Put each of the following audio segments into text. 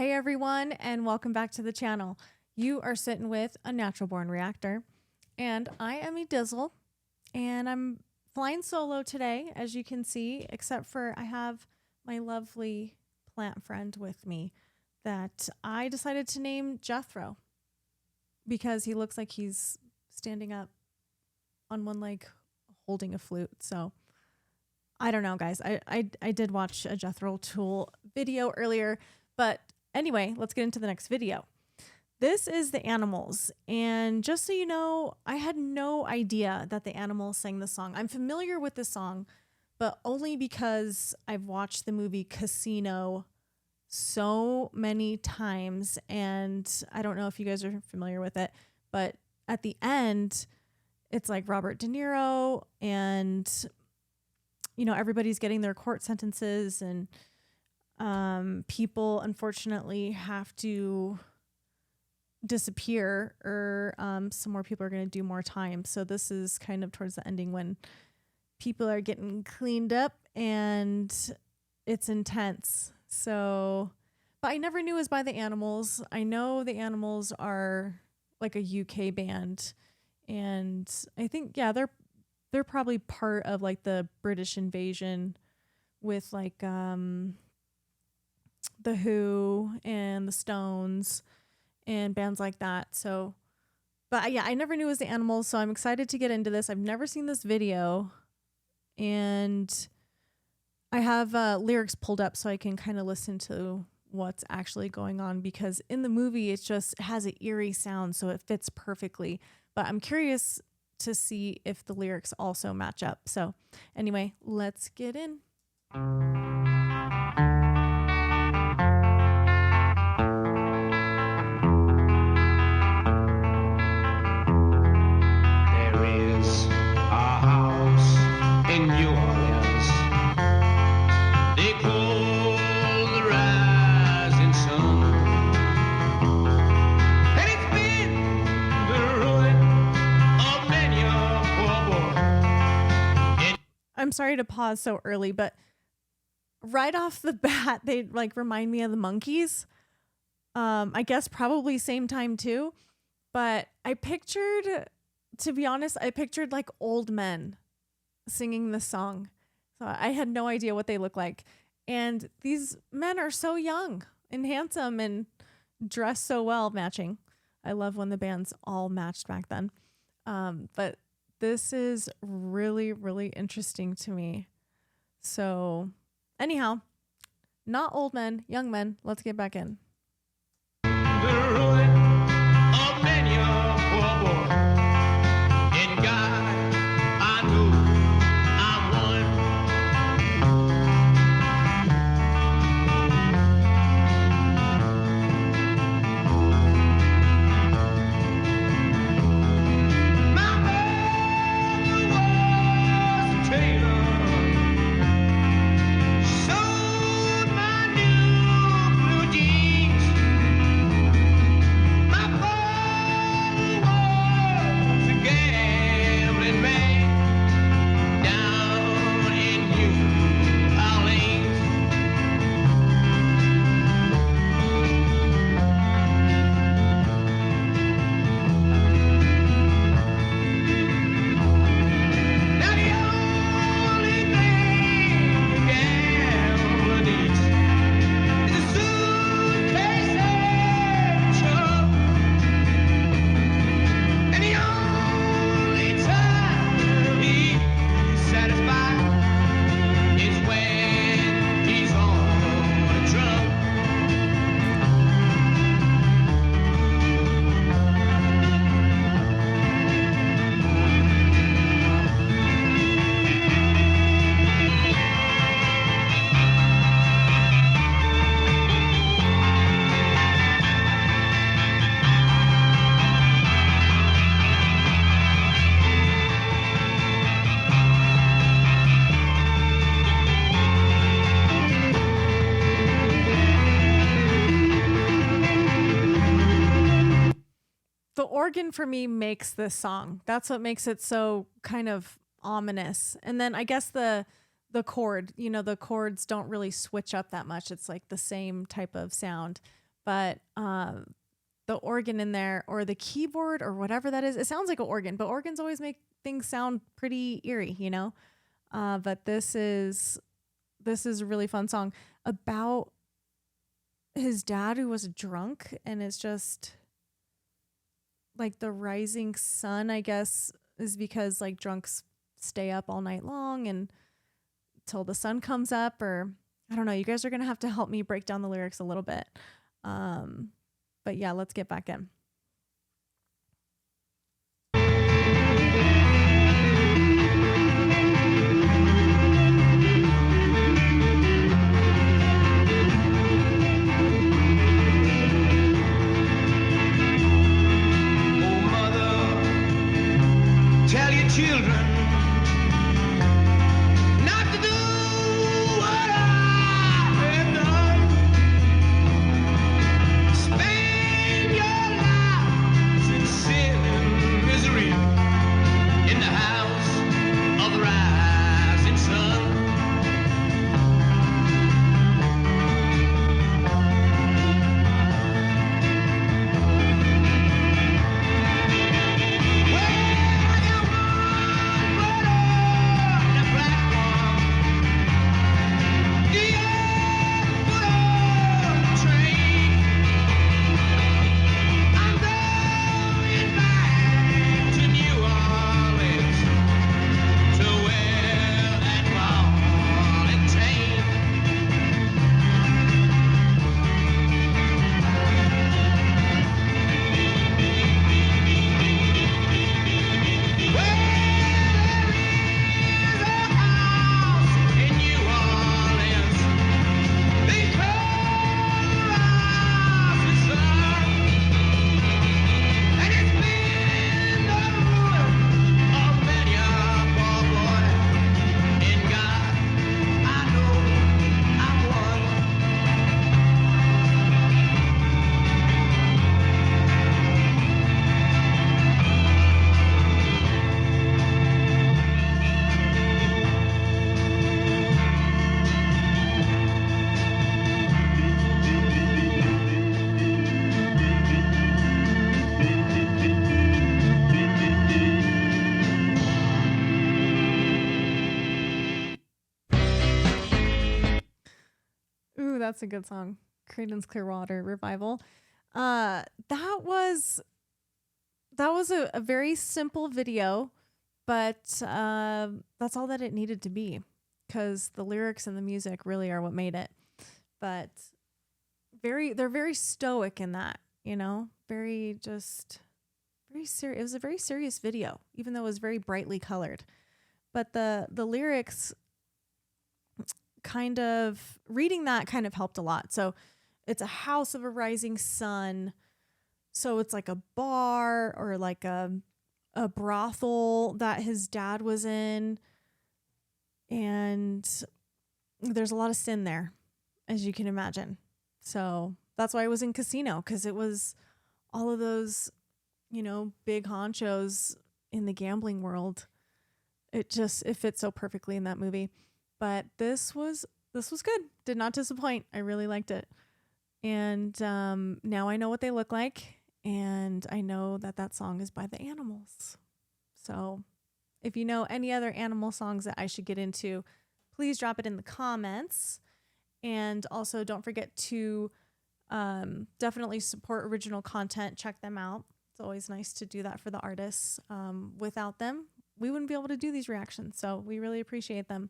Hey everyone, and welcome back to the channel. You are sitting with a natural born reactor, and I am a Dizzle, and I'm flying solo today, as you can see, except for I have my lovely plant friend with me that I decided to name Jethro because he looks like he's standing up on one leg holding a flute. So I don't know, guys. I did watch a Jethro Tull video earlier, but anyway, let's get into the next video. This is the Animals, and just so you know, I had no idea that the Animals sang the song. I'm familiar with the song, but only because I've watched the movie Casino so many times, and I don't know if you guys are familiar with it, but at the end, it's like Robert De Niro and, you know, everybody's getting their court sentences, and people unfortunately have to disappear, or some more people are going to do more time. So this is kind of towards the ending when people are getting cleaned up and it's intense. So, but I never knew it was by the Animals. I know the Animals are like a UK band, and I think, yeah, they're probably part of like the British invasion with like the Who and the Stones and bands like that. So, but yeah, I never knew it was the Animals, so I'm excited to get into this. I've never seen this video, and I have lyrics pulled up so I can kind of listen to what's actually going on, because in the movie it just has an eerie sound, so it fits perfectly. But I'm curious to see if the lyrics also match up. So anyway, let's get in. I'm sorry to pause so early, but right off the bat, they like remind me of the Monkees. I guess probably same time too, but I pictured, to be honest, I pictured like old men singing this song. So I had no idea what they look like. And these men are so young and handsome and dressed so well, matching. I love when the bands all matched back then. But this is really, really interesting to me. So anyhow, not old men, young men. Let's get back in. The organ for me makes this song. That's what makes it so kind of ominous. And then I guess the chord, you know, the chords don't really switch up that much. It's like the same type of sound. but the organ in there or the keyboard or whatever that is, it sounds like an organ, but organs always make things sound pretty eerie, you know? But this is a really fun song about his dad who was drunk, and it's just like the rising sun, I guess, is because like drunks stay up all night long and till the sun comes up, or I don't know. You guys are going to have to help me break down the lyrics a little bit. But yeah, let's get back in. Children not to do what I have done. Spend your lives in sin and misery in the house of the rising sun. That's a good song. Creedence Clearwater Revival. That was a very simple video, but that's all that it needed to be, because the lyrics and the music really are what made it. But they're very stoic in that, you know, very serious. It was a very serious video, even though it was very brightly colored. But the lyrics, kind of reading that kind of helped a lot. So it's a house of a rising sun. So it's like a bar or like a brothel that his dad was in. And there's a lot of sin there, as you can imagine. So that's why I was in casino, because it was all of those, you know, big honchos in the gambling world. It fits so perfectly in that movie. But this was good. Did not disappoint. I really liked it. And now I know what they look like. And I know that song is by the Animals. So if you know any other animal songs that I should get into, please drop it in the comments. And also don't forget to definitely support original content. Check them out. It's always nice to do that for the artists. Without them, we wouldn't be able to do these reactions. So we really appreciate them.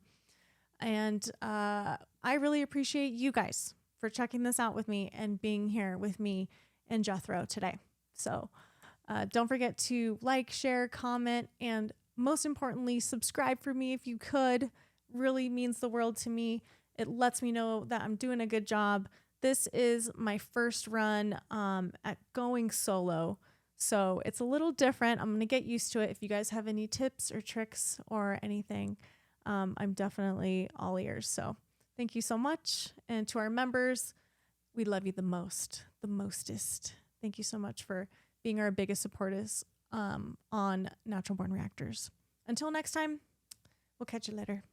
And I really appreciate you guys for checking this out with me and being here with me and Jethro today. So don't forget to like, share, comment, and most importantly, subscribe for me if you could. Really means the world to me. It lets me know that I'm doing a good job. This is my first run at going solo. So it's a little different. I'm going to get used to it. If you guys have any tips or tricks or anything, I'm definitely all ears. So thank you so much. And to our members, we love you the mostest. Thank you so much for being our biggest supporters on Natural Born Reactors. Until next time, we'll catch you later.